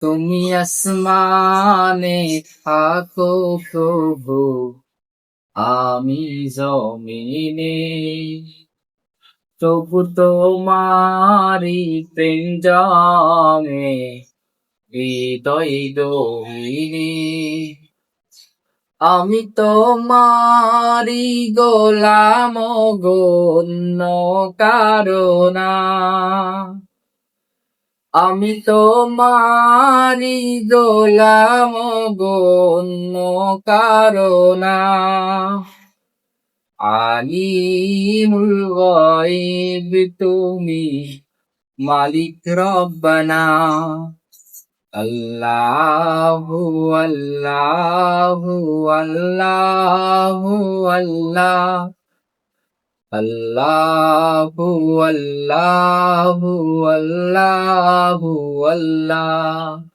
তুমি আসমানে থাকো প্রভু, আমি জমিনে। তবু তোমারি প্রেম জমে হৃদয় দহিনে। আমি তোমারি গোলাম গো, অন্য কারো না। আমি তোমারি গোলাম গো, অন্য কারো না। আলিমুল গায়ব তুমি, মালিক রব্বানা। আল্লাহু আল্লাহু আল্লাহু আল্লাহ। আল্লাহু আল্লাহু আল্লাহু আল্লাহ।